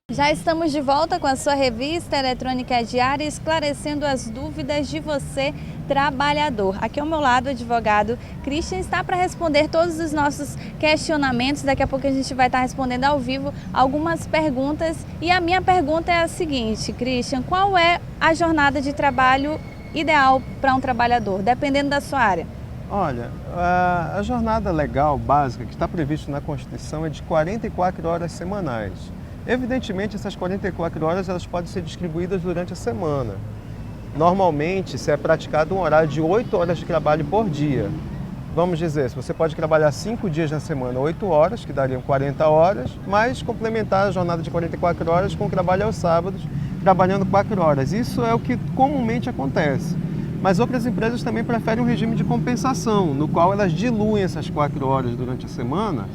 Já estamos de volta com a sua revista eletrônica diária, esclarecendo as dúvidas de você, trabalhador. Aqui ao meu lado, o advogado Christian está para responder todos os nossos questionamentos. Daqui a pouco a gente vai estar respondendo ao vivo algumas perguntas. E a minha pergunta é a seguinte, Christian: qual é a jornada de trabalho ideal para um trabalhador, dependendo da sua área? Olha, a jornada legal básica que está prevista na Constituição é de 44 horas semanais. Evidentemente, essas 44 horas elas podem ser distribuídas durante a semana. Normalmente, se é praticado um horário de 8 horas de trabalho por dia. Vamos dizer, se você pode trabalhar 5 dias na semana, 8 horas, que dariam 40 horas, mas complementar a jornada de 44 horas com o trabalho aos sábados, trabalhando 4 horas. Isso é o que comumente acontece. Mas outras empresas também preferem um regime de compensação, no qual elas diluem essas 4 horas durante a semana.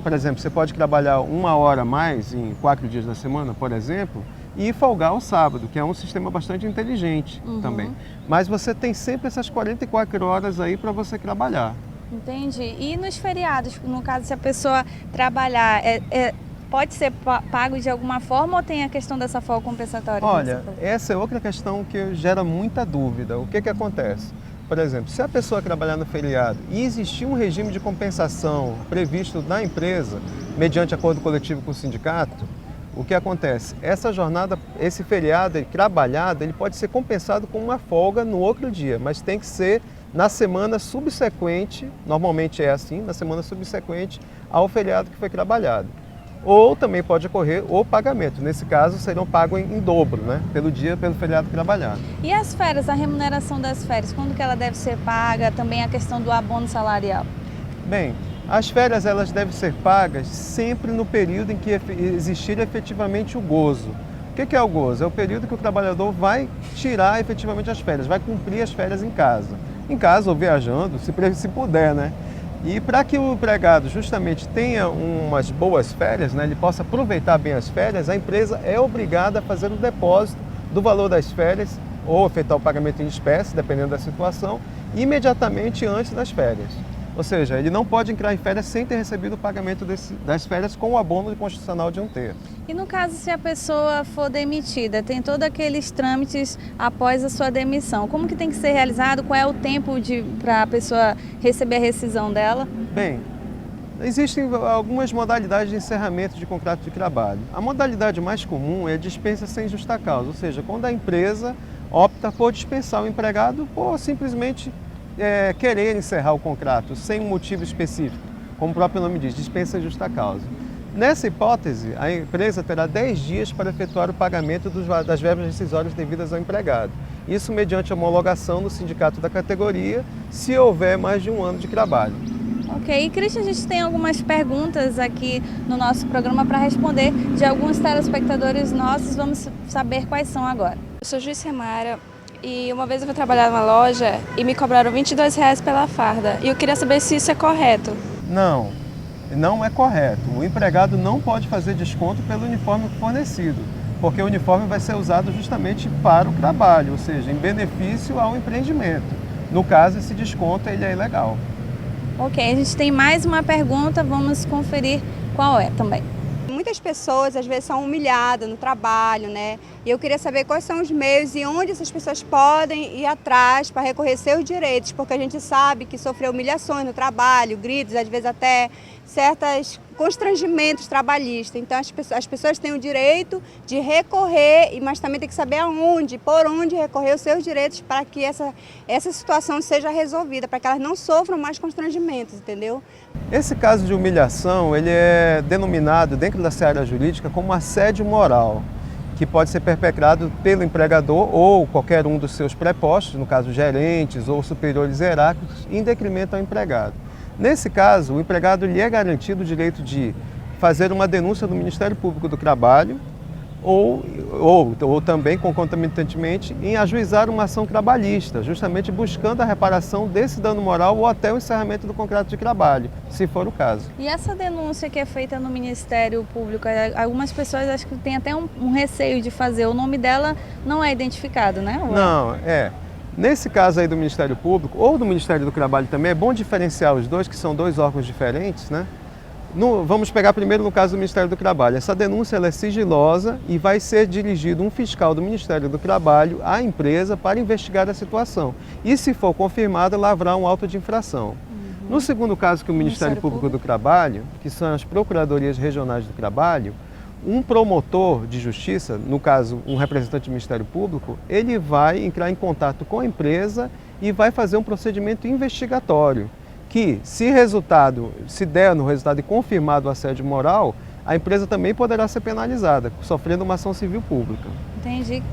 Por exemplo, você pode trabalhar 1 hora a mais em 4 dias da semana, por exemplo, e folgar ao sábado, que é um sistema bastante inteligente também. Mas você tem sempre essas 44 horas aí para você trabalhar. Entendi. E nos feriados, no caso, se a pessoa trabalhar, pode ser pago de alguma forma ou tem a questão dessa folga compensatória? Olha, essa é outra questão que gera muita dúvida. O que acontece? Por exemplo, se a pessoa trabalhar no feriado e existir um regime de compensação previsto na empresa, mediante acordo coletivo com o sindicato, o que acontece? Essa jornada, esse feriado trabalhado, ele pode ser compensado com uma folga no outro dia, mas tem que ser na semana subsequente, normalmente é assim, na semana subsequente ao feriado que foi trabalhado. Ou também pode ocorrer o pagamento. Nesse caso, serão pagos em dobro, né? Pelo feriado trabalhado. E as férias, a remuneração das férias, quando que ela deve ser paga? Também a questão do abono salarial? Bem, as férias elas devem ser pagas sempre no período em que existir efetivamente o gozo. O que é o gozo? É o período que o trabalhador vai tirar efetivamente as férias, vai cumprir as férias em casa. Em casa ou viajando, se puder, né? E para que o empregado justamente tenha umas boas férias, né, ele possa aproveitar bem as férias, a empresa é obrigada a fazer o depósito do valor das férias ou efetuar o pagamento em espécie, dependendo da situação, imediatamente antes das férias. Ou seja, ele não pode entrar em férias sem ter recebido o pagamento das férias com o abono constitucional de 1/3. E no caso, se a pessoa for demitida, tem todos aqueles trâmites após a sua demissão, como que tem que ser realizado? Qual é o tempo para a pessoa receber a rescisão dela? Bem, existem algumas modalidades de encerramento de contrato de trabalho. A modalidade mais comum é a dispensa sem justa causa, ou seja, quando a empresa opta por dispensar o empregado por simplesmente querer encerrar o contrato sem um motivo específico, como o próprio nome diz, dispensa sem justa causa. Nessa hipótese, a empresa terá 10 dias para efetuar o pagamento das verbas rescisórias devidas ao empregado. Isso mediante homologação no sindicato da categoria, se houver mais de 1 ano de trabalho. Ok, e Christian, a gente tem algumas perguntas aqui no nosso programa para responder de alguns telespectadores nossos. Vamos saber quais são agora. Eu sou Juiz Remara e uma vez eu fui trabalhar numa loja e me cobraram R$22 pela farda. E eu queria saber se isso é correto. Não é correto. O empregado não pode fazer desconto pelo uniforme fornecido, porque o uniforme vai ser usado justamente para o trabalho, ou seja, em benefício ao empreendimento. No caso, esse desconto ele é ilegal. Ok, a gente tem mais uma pergunta, vamos conferir qual é também. Muitas pessoas às vezes são humilhadas no trabalho, né? E eu queria saber quais são os meios e onde essas pessoas podem ir atrás para recorrer seus direitos, porque a gente sabe que sofreu humilhações no trabalho, gritos, às vezes até certos constrangimentos trabalhistas. Então as pessoas têm o direito de recorrer, mas também tem que saber aonde, por onde recorrer os seus direitos para que essa situação seja resolvida, para que elas não sofram mais constrangimentos, entendeu? Esse caso de humilhação, ele é denominado dentro da seara jurídica como assédio moral, que pode ser perpetrado pelo empregador ou qualquer um dos seus prepostos, no caso gerentes ou superiores hierárquicos, em detrimento ao empregado. Nesse caso, o empregado lhe é garantido o direito de fazer uma denúncia no Ministério Público do Trabalho ou também, concomitantemente, em ajuizar uma ação trabalhista, justamente buscando a reparação desse dano moral ou até o encerramento do contrato de trabalho, se for o caso. E essa denúncia que é feita no Ministério Público, algumas pessoas acho que têm até um receio de fazer, o nome dela não é identificado, né? Não, Nesse caso aí do Ministério Público ou do Ministério do Trabalho também, é bom diferenciar os dois, que são dois órgãos diferentes, né? Vamos pegar primeiro no caso do Ministério do Trabalho. Essa denúncia ela é sigilosa e vai ser dirigido um fiscal do Ministério do Trabalho à empresa para investigar a situação. E, se for confirmada, lavrar um auto de infração. No segundo caso, que o Ministério Público do Trabalho, que são as Procuradorias Regionais do Trabalho, um promotor de justiça, no caso um representante do Ministério Público, ele vai entrar em contato com a empresa e vai fazer um procedimento investigatório, que se der no resultado e confirmado o assédio moral, a empresa também poderá ser penalizada, sofrendo uma ação civil pública. Entendi.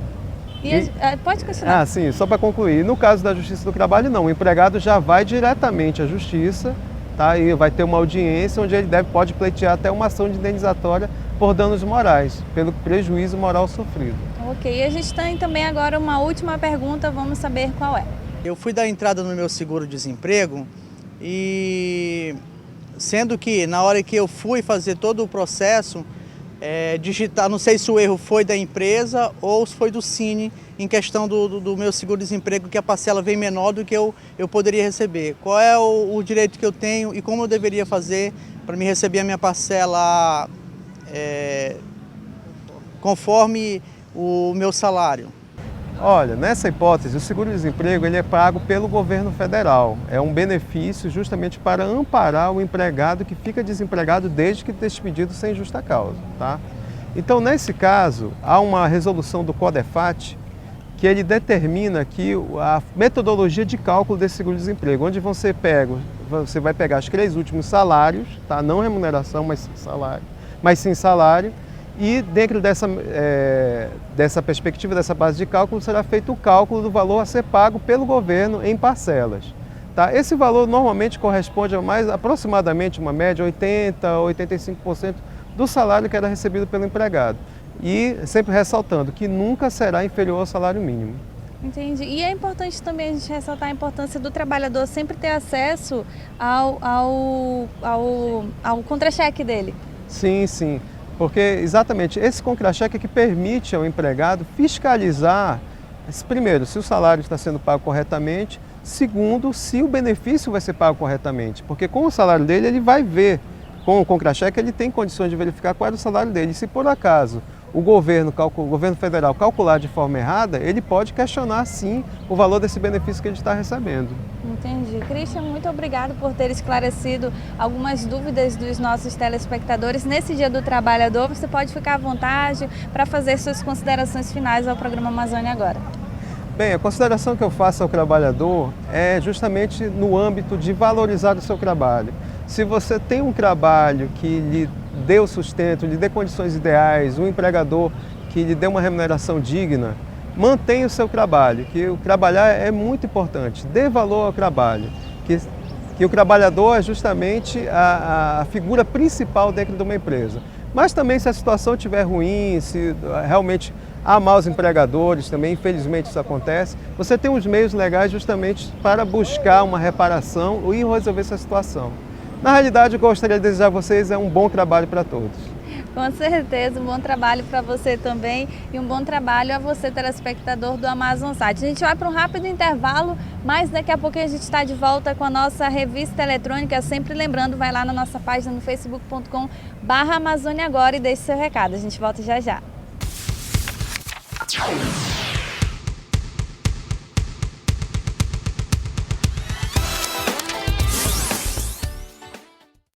Pode continuar. Sim, só para concluir. No caso da Justiça do Trabalho, não. O empregado já vai diretamente à Justiça, tá? E vai ter uma audiência onde ele pode pleitear até uma ação de indenizatória por danos morais, pelo prejuízo moral sofrido. Ok, e a gente tem também agora uma última pergunta, vamos saber qual é. Eu fui dar entrada no meu seguro-desemprego e sendo que na hora que eu fui fazer todo o processo, digitar, não sei se o erro foi da empresa ou se foi do Cine, em questão do meu seguro-desemprego, que a parcela vem menor do que eu poderia receber. Qual é o direito que eu tenho e como eu deveria fazer para me receber a minha parcela conforme o meu salário? Olha, nessa hipótese, o seguro-desemprego ele é pago pelo governo federal. É um benefício justamente para amparar o empregado que fica desempregado desde que despedido sem justa causa, tá? Então, nesse caso, há uma resolução do CODEFAT que ele determina aqui a metodologia de cálculo desse seguro-desemprego, onde você vai pegar os 3 últimos salários, tá? Não remuneração, mas sim salário. E dentro dessa perspectiva, dessa base de cálculo, será feito o cálculo do valor a ser pago pelo governo em parcelas. Tá? Esse valor normalmente corresponde a aproximadamente uma média, 80% a 85% do salário que era recebido pelo empregado. E sempre ressaltando que nunca será inferior ao salário mínimo. Entendi. E é importante também a gente ressaltar a importância do trabalhador sempre ter acesso ao contra-cheque dele. Sim, sim. Porque exatamente esse contra-cheque é que permite ao empregado fiscalizar, primeiro, se o salário está sendo pago corretamente, segundo, se o benefício vai ser pago corretamente. Porque com o salário dele ele vai ver, com o contra-cheque ele tem condições de verificar qual é o salário dele. E se por acaso o governo federal calcular de forma errada, ele pode questionar sim o valor desse benefício que ele está recebendo. Entendi. Christian, muito obrigado por ter esclarecido algumas dúvidas dos nossos telespectadores. Nesse Dia do Trabalhador, você pode ficar à vontade para fazer suas considerações finais ao programa Amazônia Agora. Bem, a consideração que eu faço ao trabalhador é justamente no âmbito de valorizar o seu trabalho. Se você tem um trabalho que lhe dê o sustento, lhe dê condições ideais, um empregador que lhe dê uma remuneração digna, mantenha o seu trabalho, que o trabalhar é muito importante. Dê valor ao trabalho, que o trabalhador é justamente a figura principal dentro de uma empresa. Mas também se a situação estiver ruim, se realmente há maus empregadores também, infelizmente isso acontece, você tem os meios legais justamente para buscar uma reparação e resolver essa situação. Na realidade, o que eu gostaria de desejar a vocês é um bom trabalho para todos. Com certeza, um bom trabalho para você também e um bom trabalho a você, telespectador do Amazon Site. A gente vai para um rápido intervalo, mas daqui a pouquinho a gente está de volta com a nossa revista eletrônica. Sempre lembrando, vai lá na nossa página no facebook.com/Amazônia Agora e deixe seu recado. A gente volta já já.